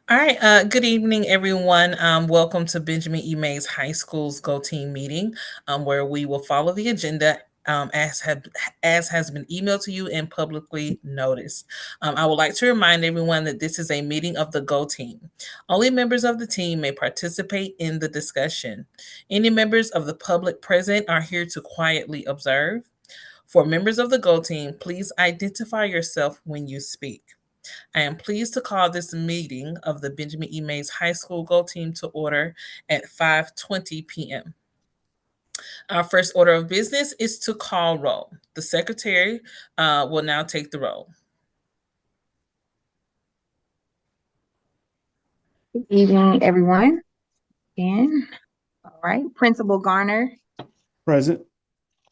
All right. Good evening, everyone. Welcome to Benjamin E. Mays High School's Go Team meeting, where we will follow the agenda as has been emailed to you and publicly noticed. I would like to remind everyone that this is a meeting of the Go Team. Only members of the team may participate in the discussion. Any members of the public present are here to quietly observe. For members of the Go Team, please identify yourself when you speak. I am pleased to call this meeting of the Benjamin E. Mays High School Go Team to order at 5:20 p.m. Our first order of business is to call roll. The secretary will now take the roll. Good evening, everyone. And all right, Principal Garner, Present.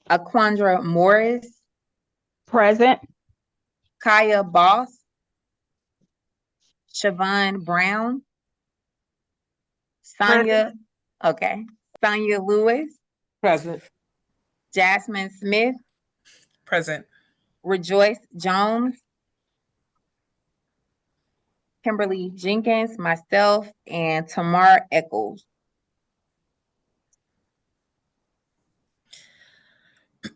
Aquandra Morris, Present. Kaya Boss, Siobhan Brown, Sonia Lewis, Present. Jasmine Smith, Present. Rejoice Jones, Kimberly Jenkins, myself, and Tamar Eccles. All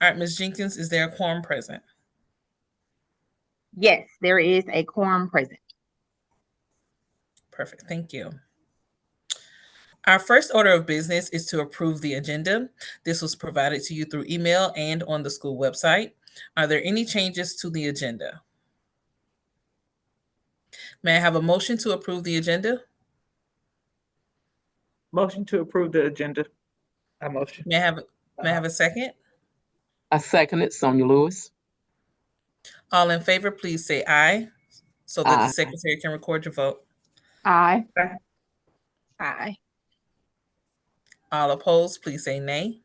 right, Ms. Jenkins, is there a quorum present? Yes, there is a quorum present. Perfect. Thank you. Our first order of business is to approve the agenda. This was provided to you through email and on the school website. Are there any changes to the agenda? May I have a motion to approve the agenda? Motion to approve the agenda. I motion. May I have a second? I second it, Sonia Lewis. All in favor, please say aye so that the Aye. secretary can record your vote. Aye. Aye. All opposed, please say nay.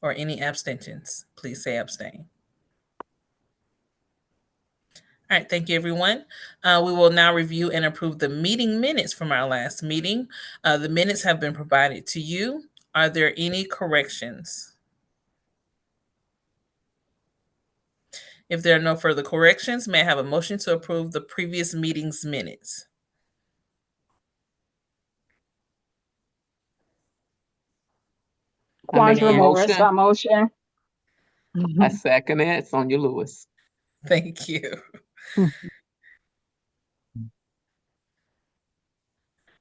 Or any abstentions, please say abstain. All right, thank you, everyone. We will now review and approve the meeting minutes from our last meeting. The minutes have been provided to you. Are there any corrections? If there are no further corrections, may I have a motion to approve the previous meeting's minutes? Quandra Morris, motion. I motion. I second it, Sonia Lewis. Thank you.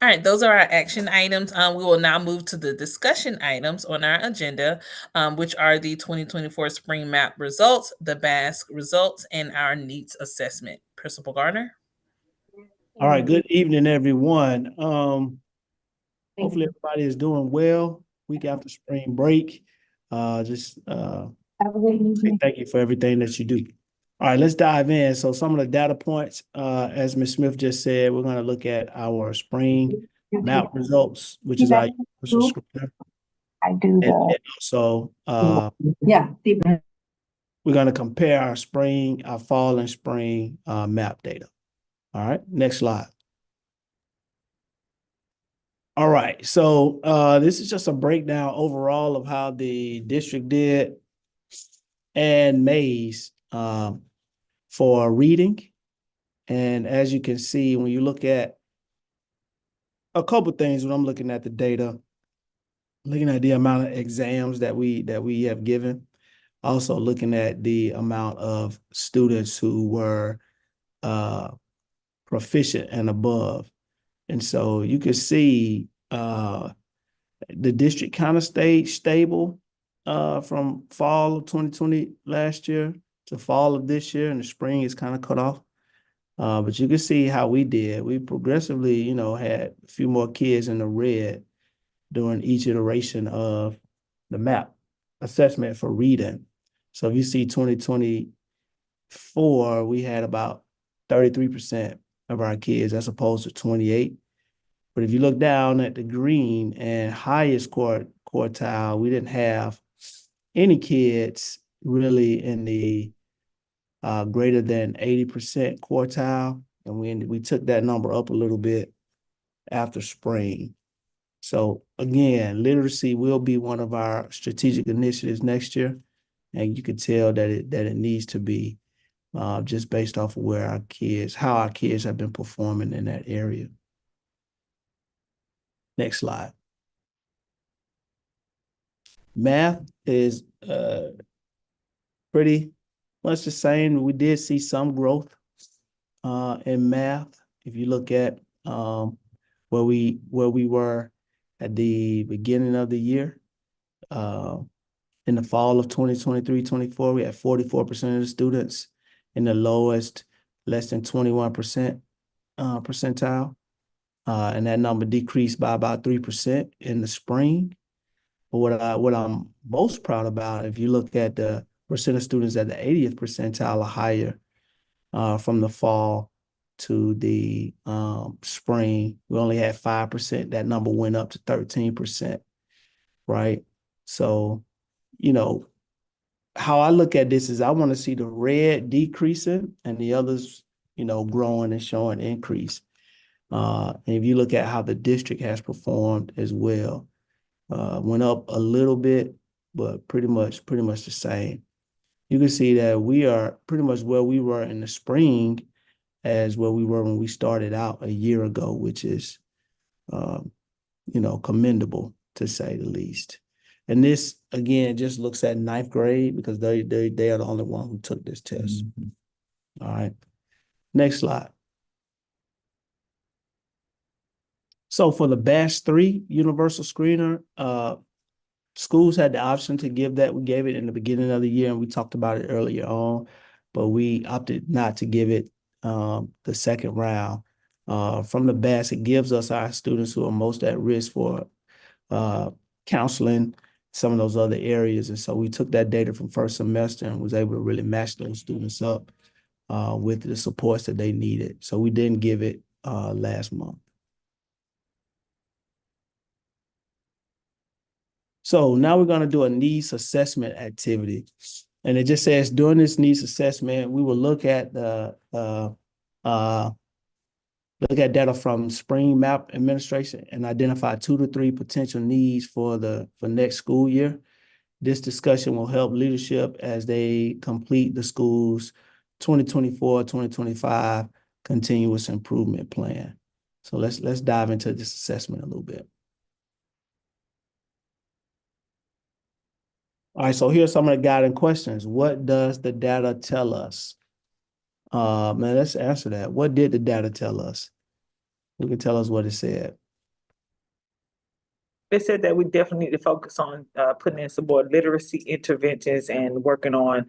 All right, those are our action items. We will now move to the discussion items on our agenda, which are the 2024 Spring Map results, the BASC results, and our needs assessment. Principal Garner. All right. Good evening, everyone. Hopefully everybody is doing well. Week after spring break. Say thank you for everything that you do. All right, let's dive in. So some of the data points, as Ms. Smith just said, we're going to look at our spring map results, which is our universal screener. I do And also, we're going to compare our fall and spring map data. All right, next slide. All right, so this is just a breakdown overall of how the district did and Mays for reading. And as you can see, when you look at a couple things, when I'm looking at the data, looking at the amount of exams that we have given, also looking at the amount of students who were proficient and above. And so you can see the district kind of stayed stable from fall of 2020 last year to fall of this year, and the spring is kind of cut off. But you can see how we did. We progressively, had a few more kids in the red during each iteration of the map assessment for reading. So if you see 2024, we had about 33% of our kids as opposed to 28. But if you look down at the green and highest quartile, we didn't have any kids really in the greater than 80% quartile. And we took that number up a little bit after spring. So again, literacy will be one of our strategic initiatives next year. And you can tell that it needs to be just based off of how our kids have been performing in that area. Next slide. Math is pretty much the same. We did see some growth in math. If you look at where we were at the beginning of the year, in the fall of 2023-24, we had 44% of the students in the lowest, less than 21% percentile. And that number decreased by about 3% in the spring. But what I'm most proud about, if you look at the percent of students at the 80th percentile or higher, from the fall to the spring, we only had 5%. That number went up to 13%, right? So, you know, how I look at this is I want to see the red decreasing and the others, you know, growing and showing increase. And if you look at how the district has performed as well, went up a little bit, but pretty much the same. You can see that we are pretty much where we were in the spring as where we were when we started out a year ago, which is, you know, commendable to say the least. And this, again, just looks at ninth grade because they are the only one who took this test. All right. Next slide. So for the Batch 3 universal screener, schools had the option to give that. We gave it in the beginning of the year, and we talked about it earlier on, but we opted not to give it the second round. From the Batch, it gives us our students who are most at risk for counseling, some of those other areas. And so we took that data from first semester and was able to really match those students up with the supports that they needed. So we didn't give it last month. So now we're going to do a needs assessment activity. And it just says during this needs assessment, we will look at the data from Spring Map Administration and identify 2 to 3 potential needs for next school year. This discussion will help leadership as they complete the school's 2024-2025 continuous improvement plan. So let's dive into this assessment a little bit. All right, so here's some of the guiding questions. What does the data tell us? Man, let's answer that. What did the data tell us? Who can tell us what it said? They said that we definitely need to focus on putting in some more literacy interventions and working on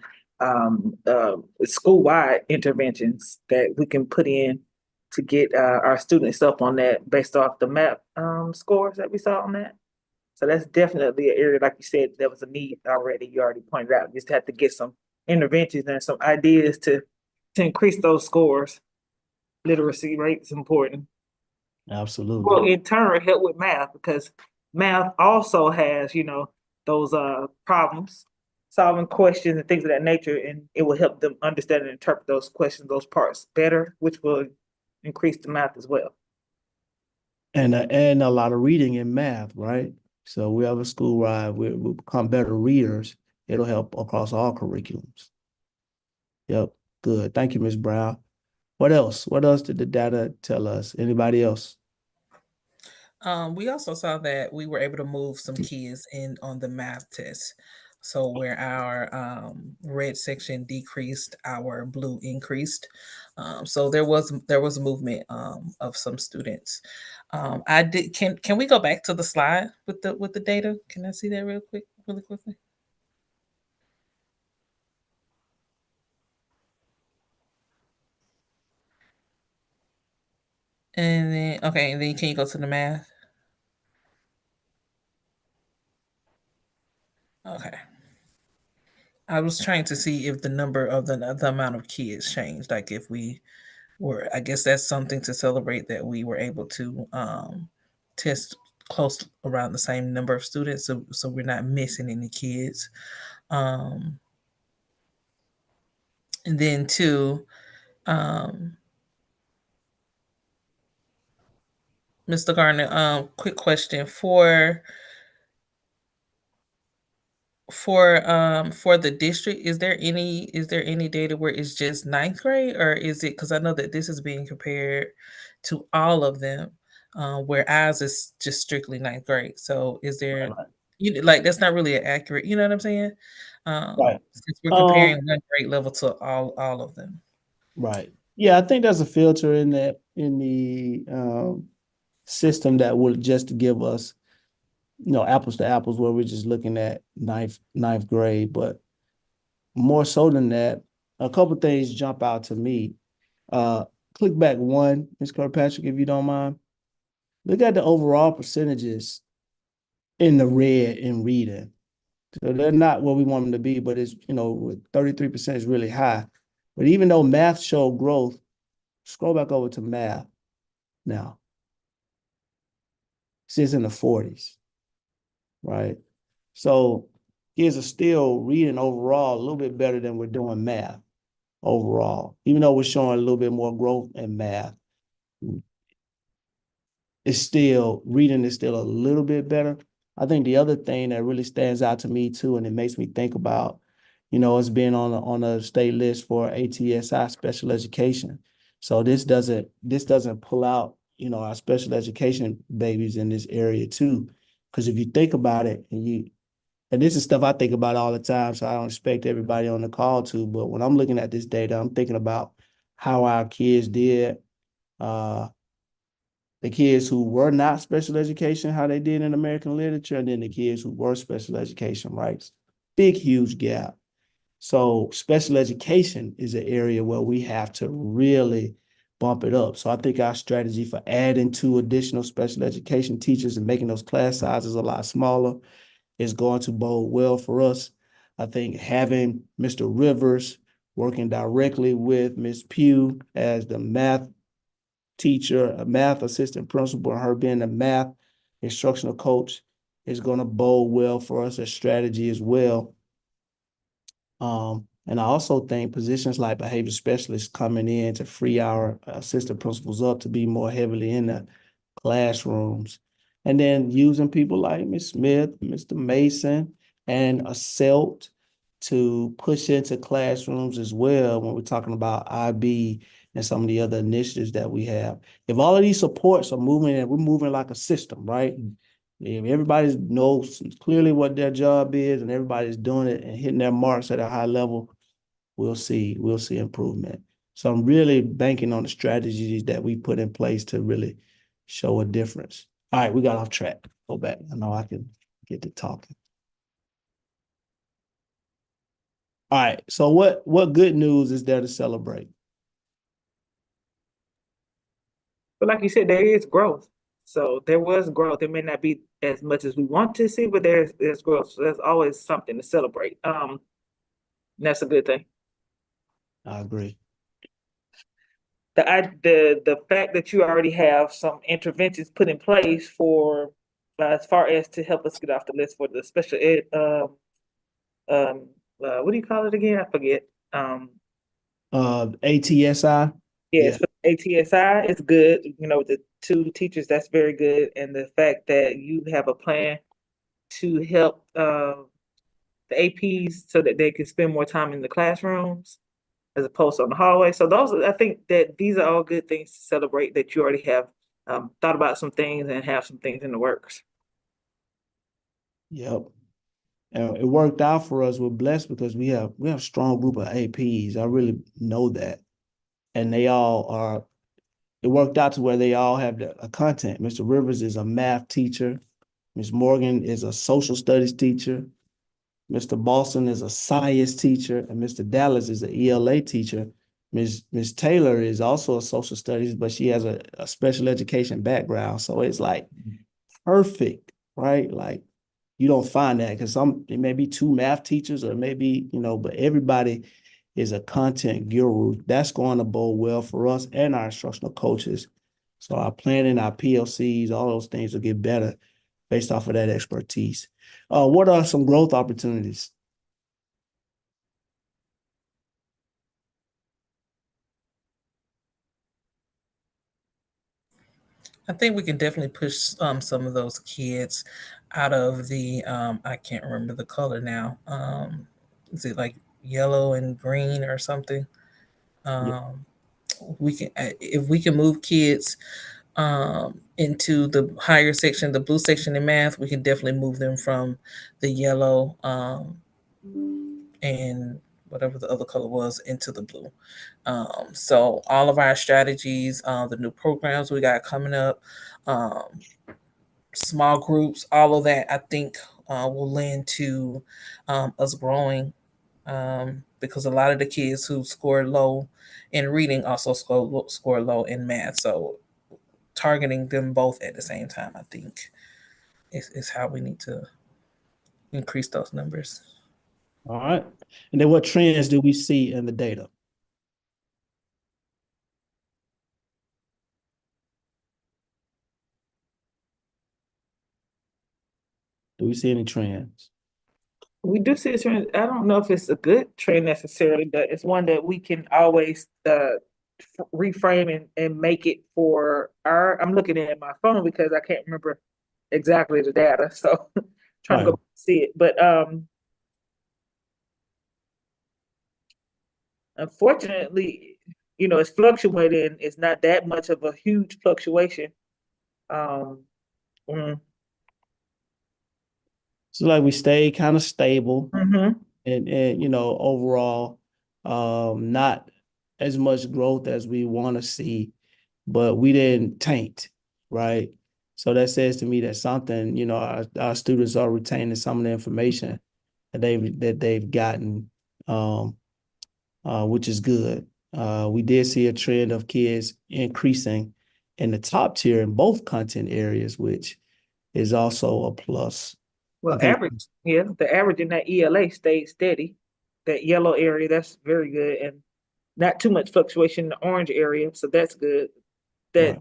school-wide interventions that we can put in to get our students up on that based off the MAP scores that we saw on that. So that's definitely an area, like you said, there was a need already. You already pointed out. Just have to get some interventions and some ideas to increase those scores. Literacy rate is important. Absolutely. Well, in turn, help with math because math also has, you know, those problems, solving questions and things of that nature, and it will help them understand and interpret those questions, those parts better, which will increase the math as well. And a lot of reading in math, right? So we have a school where we become better readers. It'll help across all curriculums. Yep, good. Thank you, Ms. Brown. What else? What else did the data tell us? Anybody else? We also saw that we were able to move some kids in on the math test. So where our red section decreased, our blue increased. So there was movement of some students. I did. Can we go back to the slide with the data? Can I see that really quickly? And then okay, and then can you go to the math? Okay. I was trying to see if the number of the amount of kids changed. Like if we were, I guess that's something to celebrate that we were able to test close around the same number of students, so we're not missing any kids. And then two, Mr. Gardner, quick question For the district, is there any data where it's just ninth grade, or is it, because I know that this is being compared to all of them, where ours is just strictly ninth grade. So is there, like, that's not really accurate, you know what I'm saying? Right. Since we're comparing one grade level to all of them. Right. Yeah, I think there's a filter in the system that will just give us, apples to apples, where we're just looking at ninth grade. But more so than that, a couple things jump out to me. Click back one, Ms. Kirkpatrick, if you don't mind. Look at the overall percentages in the red in reading. So they're not where we want them to be, but it's, 33% is really high. But even though math showed growth, scroll back over to math now. It's in the 40s, right? So kids are still reading overall a little bit better than we're doing math overall. Even though we're showing a little bit more growth in math, reading is still a little bit better. I think the other thing that really stands out to me too, and it makes me think about, us being on a state list for ATSI special education. So this doesn't pull out, our special education babies in this area too. Because if you think about it, and this is stuff I think about all the time, so I don't expect everybody on the call to, but when I'm looking at this data, I'm thinking about how our kids did, the kids who were not special education, how they did in American literature, and then the kids who were special education, right? Big, huge gap. So special education is an area where we have to really bump it up. So I think our strategy for adding 2 additional special education teachers and making those class sizes a lot smaller is going to bode well for us. I think having Mr. Rivers working directly with Ms. Pugh as the math teacher, a math assistant principal, and her being a math instructional coach is going to bode well for us as strategy as well. And I also think positions like behavior specialists coming in to free our assistant principals up to be more heavily in the classrooms. And then using people like Ms. Smith, Mr. Mason, and a CELT to push into classrooms as well when we're talking about IB and some of the other initiatives that we have. If all of these supports are moving and we're moving like a system, right? If everybody knows clearly what their job is and everybody's doing it and hitting their marks at a high level, we'll see improvement. So I'm really banking on the strategies that we put in place to really show a difference. All right, we got off track. Go back. I know I can get to talking. All right, so what good news is there to celebrate? But like you said, there is growth. So there was growth. It may not be as much as we want to see, but there's growth. So there's always something to celebrate. That's a good thing. I agree. The fact that you already have some interventions put in place for as far as to help us get off the list for the special ed, what do you call it again? I forget. ATSI. Yes, for ATSI, it's good. The 2 teachers, that's very good. And the fact that you have a plan to help the APs so that they can spend more time in the classrooms as opposed to on the hallway. So I think that these are all good things to celebrate, that you already have thought about some things and have some things in the works. Yep. And it worked out for us. We're blessed because we have a strong group of APs. I really know that. And it worked out to where they all have a content. Mr. Rivers is a math teacher. Ms. Morgan is a social studies teacher. Mr. Boston is a science teacher, and Mr. Dallas is an ELA teacher. Ms. Taylor is also a social studies, but she has a special education background. So it's like perfect, right? Like you don't find that because it may be 2 math teachers or maybe, but everybody is a content guru. That's going to bode well for us and our instructional coaches. So our planning, our PLCs, all those things will get better based off of that expertise. What are some growth opportunities? I think we can definitely push some of those kids out of the I can't remember the color now. Is it like yellow and green or something? We can if we can move kids into the higher section, the blue section in math, we can definitely move them from the yellow and whatever the other color was into the blue. So all of our strategies, the new programs we got coming up, small groups, all of that, I think will lend to us growing because a lot of the kids who scored low in reading also score low in math. So targeting them both at the same time, I think, is how we need to increase those numbers. All right. And then what trends do we see in the data? Do we see any trends? We do see a trend. I don't know if it's a good trend necessarily, but it's one that we can always reframe and make it for our. I'm looking at my phone because I can't remember exactly the data, so trying to go see it. But unfortunately, it's fluctuating. It's not that much of a huge fluctuation. So like we stay kind of stable Mhm. and overall not as much growth as we want to see, but we didn't taint, right? So that says to me that something, our students are retaining some of the information that they've gotten, which is good. We did see a trend of kids increasing in the top tier in both content areas, which is also a plus. Well, I think the average in that ELA stayed steady. That yellow area, that's very good, and not too much fluctuation in the orange area, so that's good. That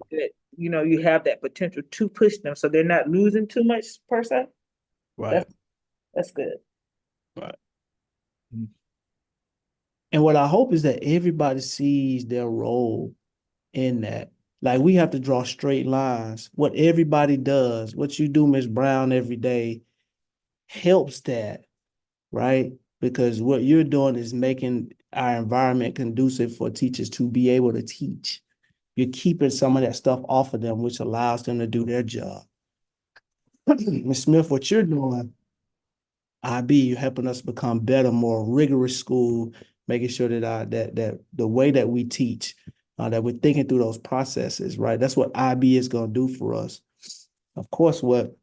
you have that potential to push them, so they're not losing too much per se. right. That's good. Right. And what I hope is that everybody sees their role in that. Like we have to draw straight lines. What everybody does, what you do, Ms. Brown, every day helps that, right? Because what you're doing is making our environment conducive for teachers to be able to teach. You're keeping some of that stuff off of them, which allows them to do their job. Ms. Smith, what you're doing, IB, you're helping us become better, more rigorous school, making sure that that the way that we teach, that we're thinking through those processes, right? That's what IB is going to do for us. Of course, what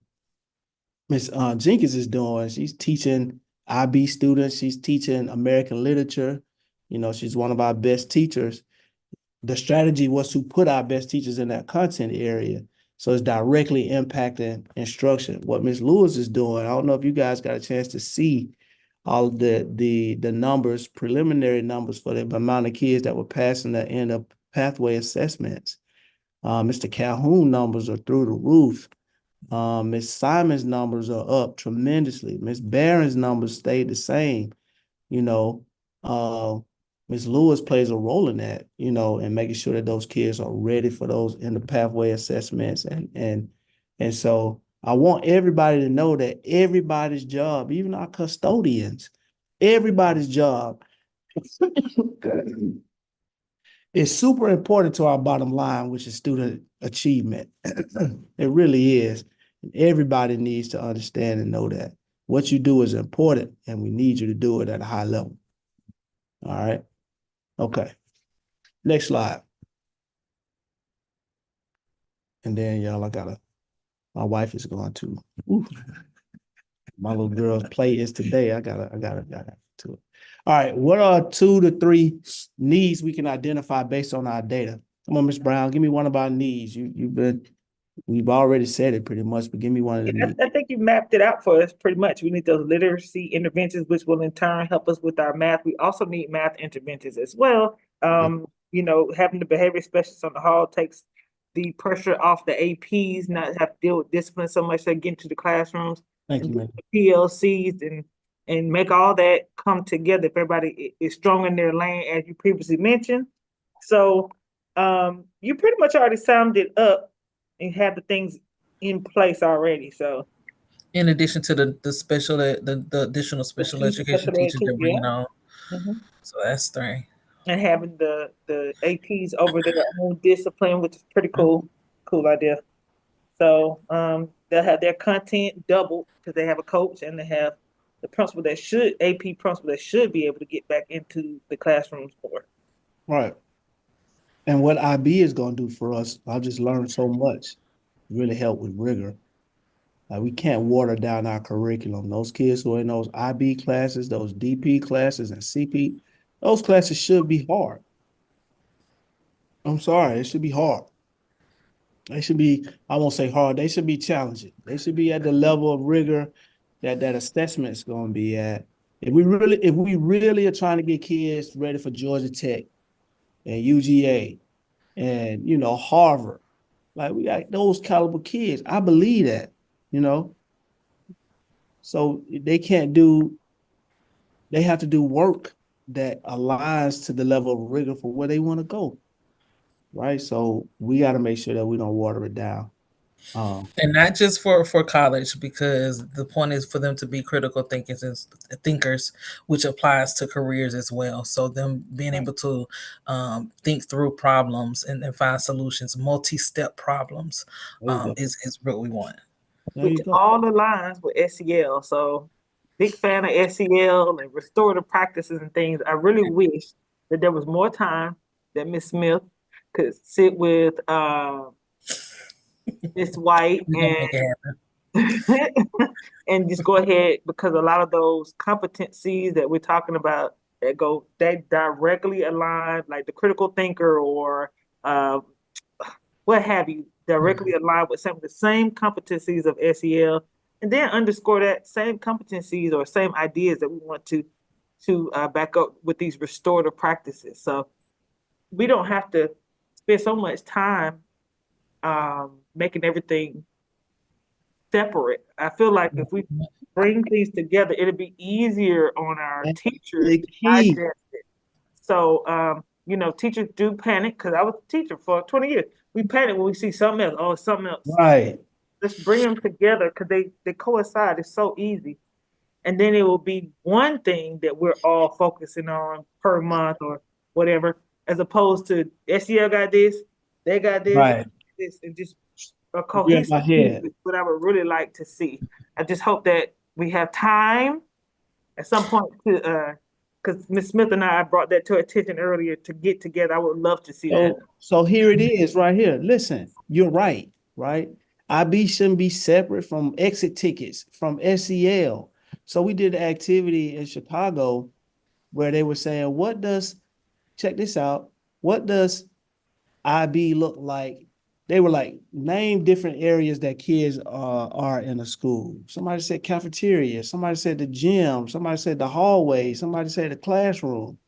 Ms. Jenkins is doing, she's teaching IB students, she's teaching American literature. She's one of our best teachers. The strategy was to put our best teachers in that content area. So it's directly impacting instruction. What Ms. Lewis is doing, I don't know if you guys got a chance to see all of the numbers, preliminary numbers for the amount of kids that were passing the end of pathway assessments. Mr. Calhoun numbers are through the roof. Ms. Simon's numbers are up tremendously. Ms. Barron's numbers stayed the same. Ms. Lewis plays a role in that, and making sure that those kids are ready for those in the pathway assessments. And so I want everybody to know that everybody's job, even our custodians, everybody's job is super important to our bottom line, which is student achievement. It really is. Everybody needs to understand and know that what you do is important, and we need you to do it at a high level. All right. Okay. Next slide. And then y'all, my wife is going to, my little girl's play is today. I gotta to it. All right. What are 2 to 3 needs we can identify based on our data? Come on, Ms. Brown, give me one of our needs. We've already said it pretty much, but give me one of the needs. I think you mapped it out for us pretty much. We need those literacy interventions, which will in turn help us with our math. We also need math interventions as well. Having the behavior specialist on the hall takes the pressure off the APs, not have to deal with discipline so much. They get into the classrooms. Thank you, man. PLCs and make all that come together. If everybody is strong in their lane, as you previously mentioned. So you pretty much already summed it up and have the things in place already. So In addition to the special, the additional special education special teachers that education, bring yeah. on. Mhm. So that's 3. And having the APs over their own discipline, which is pretty cool idea. So they'll have their content doubled because they have a coach and they have the principal that should AP principal that should be able to get back into the classrooms more. Right. And what IB is going to do for us, I've just learned so much, really help with rigor. We can't water down our curriculum. Those kids who are in those IB classes, those DP classes and CP, those classes should be hard. I'm sorry, it should be hard. They should be, I won't say hard, they should be challenging. They should be at the level of rigor that assessment is going to be at. If we really are trying to get kids ready for Georgia Tech and UGA and, you know, Harvard, like we got those caliber kids. I believe that, you know. So they have to do work that aligns to the level of rigor for where they want to go. Right. So we got to make sure that we don't water it down. And not just for college, because the point is for them to be critical thinkers, which applies to careers as well. So them being able to think through problems and find solutions, multi-step problems, is what we want. Which all aligns with SEL. So big fan of SEL and restorative practices and things. I really wish that there was more time that Miss Smith could sit with Miss White and just go ahead, because a lot of those competencies that we're talking about that directly align, like the critical thinker or what have you, directly align with some of the same competencies of SEL, and then underscore that same competencies or same ideas that we want to back up with these restorative practices. So we don't have to spend so much time making everything separate. I feel like if we bring things together, it'll be easier on our teachers to digest it. So, you know, teachers do panic, because I was a teacher for 20 years. We panic when we see something else. Oh, it's something else. Right. Let's bring them together because they coincide. It's so easy. And then it will be one thing that we're all focusing on per month or whatever, as opposed to SEL got this, they got this, right. this, and just a cohesive is what I would really like to see. I just hope that we have time at some point to because Ms. Smith and I brought that to attention earlier, to get together. I would love to see that. So here it is right here. Listen, you're right? IB shouldn't be separate from exit tickets, from SEL. So we did an activity in Chicago where they were saying, check this out, what does IB look like? They were like, name different areas that kids are in a school. Somebody said cafeteria. Somebody said the gym. Somebody said the hallway. Somebody said the classroom.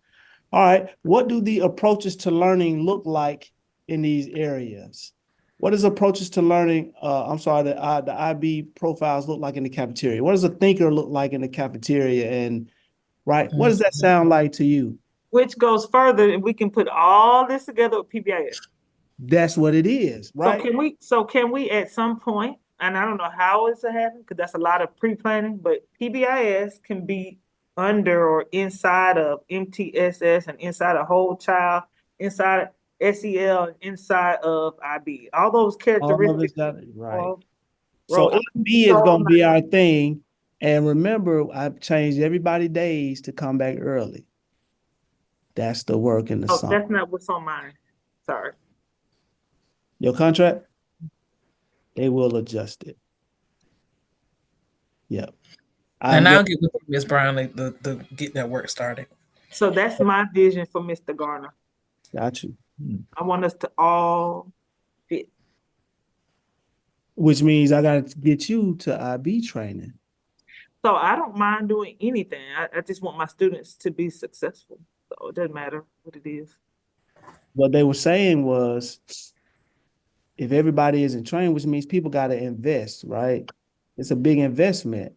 All right. What do the approaches to learning look like in these areas? What does approaches to learning, the IB profiles look like in the cafeteria? What does a thinker look like in the cafeteria? And what does that sound like to you? Which goes further, and we can put all this together with PBIS. That's what it is, right? So can we at some point, and I don't know how it's to happen because that's a lot of pre-planning, but PBIS can be under or inside of MTSS and inside of Whole Child, inside of SEL, and inside of IB. All those characteristics. Right. So IB is going to be our thing. And remember, I've changed everybody's days to come back early. That's the work in the summer. That's not what's on mine. Sorry. Your contract? They will adjust it. Yep. And I'll get with Ms. Brown to get that work started. So that's my vision for Mr. Garner. Got you. I want us to all fit. Which means I got to get you to IB training. So I don't mind doing anything. I just want my students to be successful. So it doesn't matter what it is. What they were saying was, if everybody isn't trained, which means people got to invest, right? It's a big investment.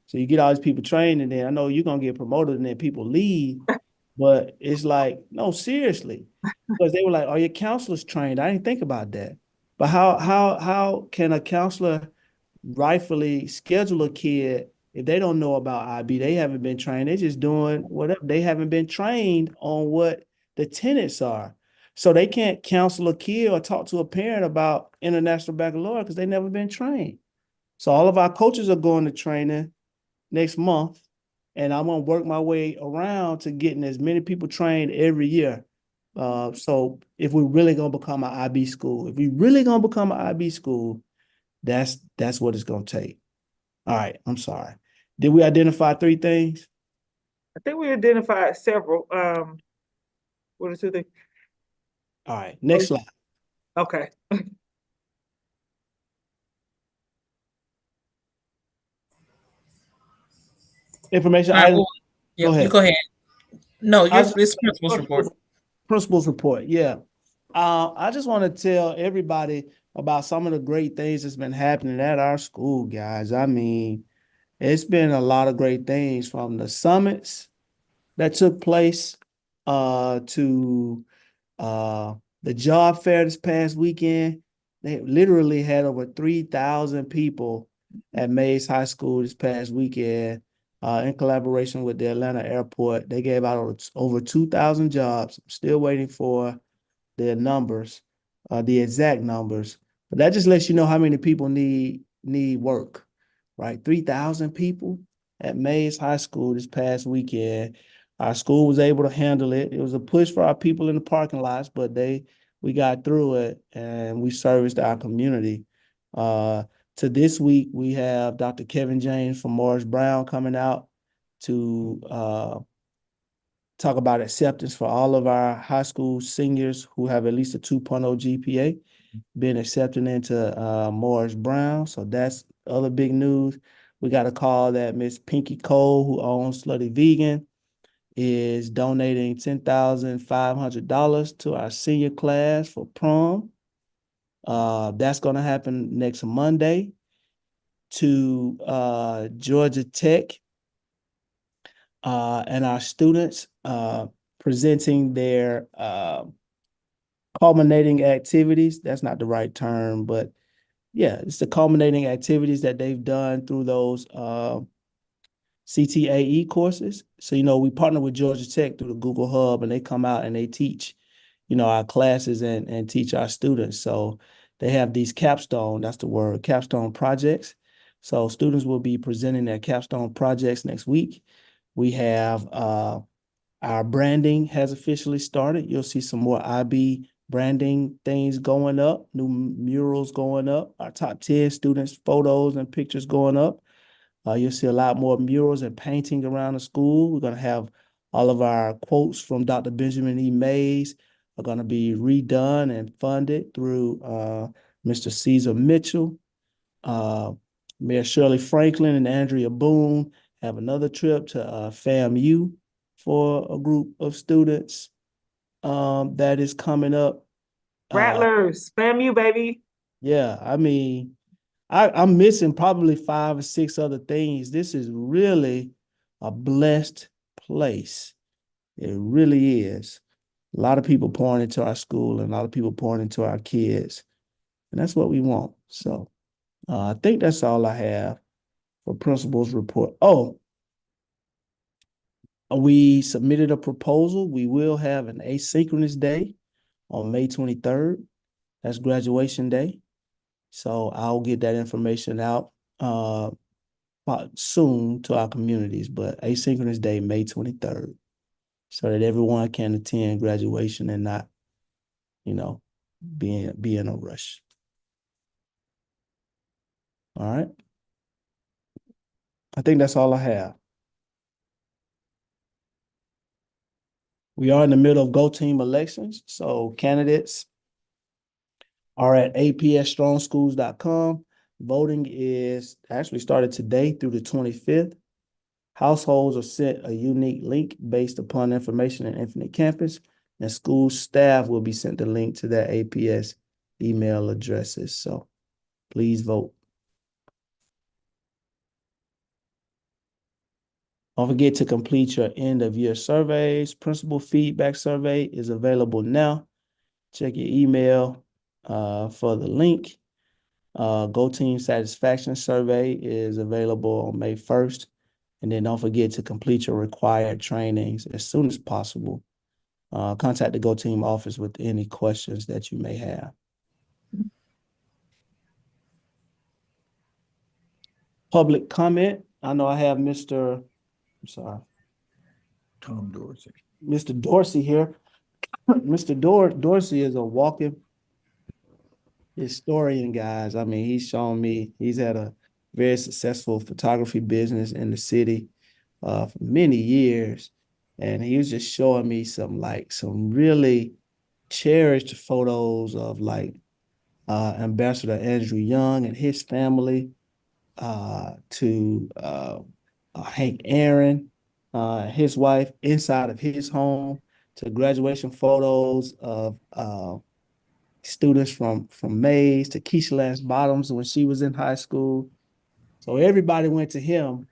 So you get all these people trained, and then I know you're going to get promoted and then people leave. But it's like, no, seriously. Because they were like, are your counselors trained? I didn't think about that. But how can a counselor rightfully schedule a kid, if they don't know about IB, they haven't been trained. They're just doing whatever. They haven't been trained on what the tenets are. So they can't counsel a kid or talk to a parent about International Baccalaureate because they never been trained. So all of our coaches are going to training next month, and I'm gonna work my way around to getting as many people trained every year. So if we're really gonna become an IB school, if we really gonna become an IB school, that's what it's gonna take. All right, I'm sorry. Did we identify 3 things? I think we identified several, what are 2 things? All right, next slide. Okay. Information All right, item. well, Go you ahead. go ahead. No, I it's principal's report. Principal's report, yeah. I just want to tell everybody about some of the great things that's been happening at our school, guys. I mean, it's been a lot of great things, from the summits that took place to the job fair this past weekend. They literally had over 3,000 people at Mays High School this past weekend in collaboration with the Atlanta airport. They gave out over 2,000 jobs. I'm still waiting for their numbers, the exact numbers. But that just lets you know how many people need work, right? 3,000 people at Mays High School this past weekend. Our school was able to handle it. It was a push for our people in the parking lots, but we got through it and we serviced our community. To this week, we have Dr. Kevin James from Morris Brown coming out to talk about acceptance for all of our high school seniors who have at least a 2.0 GPA being accepted into Morris Brown. So that's other big news. We got a call that Miss Pinky Cole, who owns Slutty Vegan, is donating $10,500 to our senior class for prom. That's going to happen next Monday. To Georgia Tech and our students presenting their culminating activities. That's not the right term, but yeah, it's the culminating activities that they've done through those CTAE courses. So, we partner with Georgia Tech through the Google Hub, and they come out and they teach, our classes and teach our students. So they have these capstone, that's the word, capstone projects. So students will be presenting their capstone projects next week. We have our branding has officially started. You'll see some more IB branding things going up, new murals going up, our top 10 students' photos and pictures going up. You'll see a lot more murals and painting around the school. We're going to have all of our quotes from Dr. Benjamin E. Mays are going to be redone and funded through Mr. Caesar Mitchell. Mayor Shirley Franklin and Andrea Boone have another trip to FAMU for a group of students that is coming up. Rattlers, FAMU, baby. Yeah, I mean, I'm missing probably 5 or 6 other things. This is really a blessed place. It really is. A lot of people pouring into our school and a lot of people pouring into our kids. And that's what we want. So I think that's all I have for principal's report. Oh, we submitted a proposal. We will have an asynchronous day on May 23rd. That's graduation day. So I'll get that information out soon to our communities, but asynchronous day, May 23rd, so that everyone can attend graduation and not, be in a rush. All right. I think that's all I have. We are in the middle of Go Team elections, so candidates are at apsstrongschools.com. Voting is actually started today through the 25th. Households are sent a unique link based upon information in Infinite Campus, and school staff will be sent the link to their APS email addresses. So please vote. Don't forget to complete your end of year surveys. Principal feedback survey is available now. Check your email for the link. Go Team Satisfaction Survey is available on May 1st. And then don't forget to complete your required trainings as soon as possible. Contact the Go Team office with any questions that you may have. Public comment. I know I have Mr. Tom Dorsey. Mr. Dorsey here. Mr. Dorsey is a walking historian, guys. I mean, he's shown me he's had a very successful photography business in the city for many years. And he was just showing me some really cherished photos of Ambassador Andrew Young and his family, to Hank Aaron, his wife, inside of his home, to graduation photos of students from Mays, to Keisha Lance Bottoms when she was in high school. So everybody went to him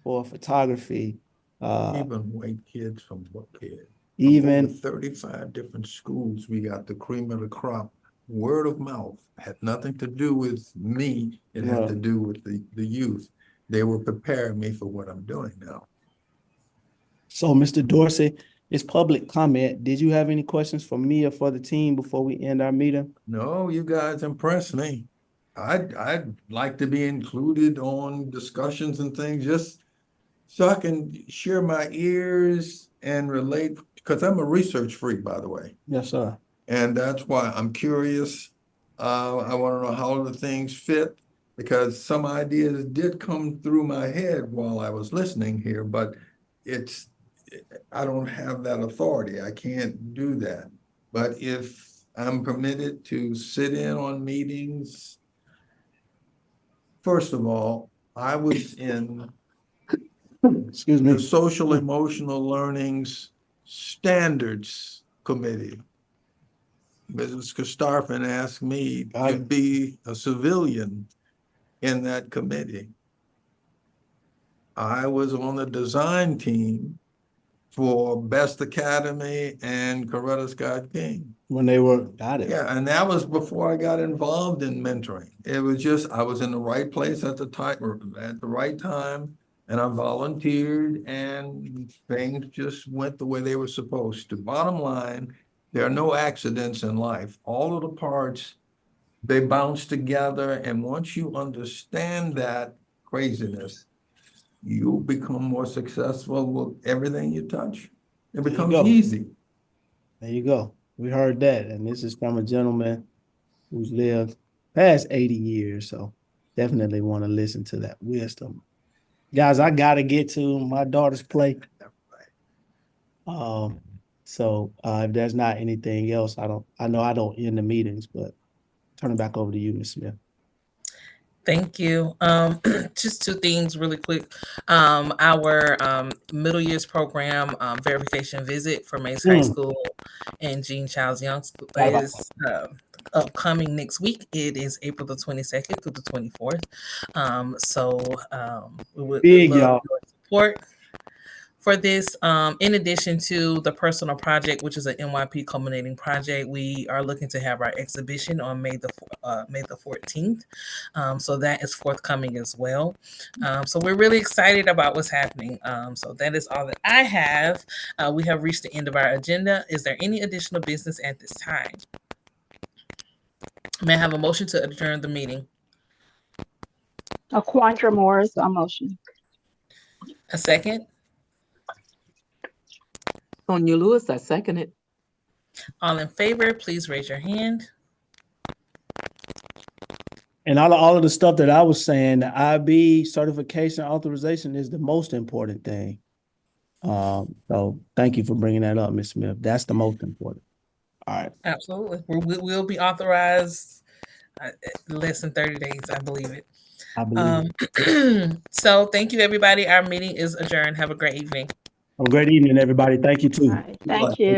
for photography. Even white kids from Buckhead. Even Over 35 different schools, we got the cream of the crop. Word of mouth had nothing to do with me. It had to do with the youth. They were preparing me for what I'm doing now. So, Mr. Dorsey, it's public comment. Did you have any questions for me or for the team before we end our meeting? No, you guys impressed me. I'd like to be included on discussions and things, just so I can share my ears and relate, because I'm a research freak, by the way. Yes, sir. And that's why I'm curious. I want to know how the things fit, because some ideas did come through my head while I was listening here, but I don't have that authority. I can't do that. But if I'm permitted to sit in on meetings, first of all, I was in Excuse me. the Social Emotional Learning's Standards Committee. Mrs. Kostarfin asked me to be a civilian in that committee. I was on the design team for Best Academy and Coretta Scott King. When they were, got it. Yeah, and that was before I got involved in mentoring. It was just, I was in the right place at the right time, and I volunteered, and things just went the way they were supposed to. Bottom line, there are no accidents in life. All of the parts, they bounce together, and once you understand that craziness, you become more successful with everything you touch. It becomes easy. There you go. We heard that. And this is from a gentleman who's lived past 80 years. So definitely want to listen to that wisdom. Guys, I got to get to my daughter's play. So if there's not anything else, I know I don't end the meetings, but turn it back over to you, Ms. Smith. Thank you. Just two things really quick. Our middle years program verification visit for Mays High School and Jean Childs Young School is upcoming next week. It is April the 22nd through the 24th. So we would love your support for this. In addition to the personal project, which is an NYP culminating project, we are looking to have our exhibition on May the 14th. So that is forthcoming as well. So we're really excited about what's happening. So that is all that I have. We have reached the end of our agenda. Is there any additional business at this time? May I have a motion to adjourn the meeting? Quandra Morris, a motion. A second? Sonia Lewis, I second it. All in favor, please raise your hand. And all of the stuff that I was saying, the IB certification authorization is the most important thing. So thank you for bringing that up, Ms. Smith. That's the most important. All right. Absolutely. We'll be authorized less than 30 days, I believe it. I believe it. So thank you, everybody. Our meeting is adjourned. Have a great evening. Have a great evening, everybody. Thank you too. All right, thank you.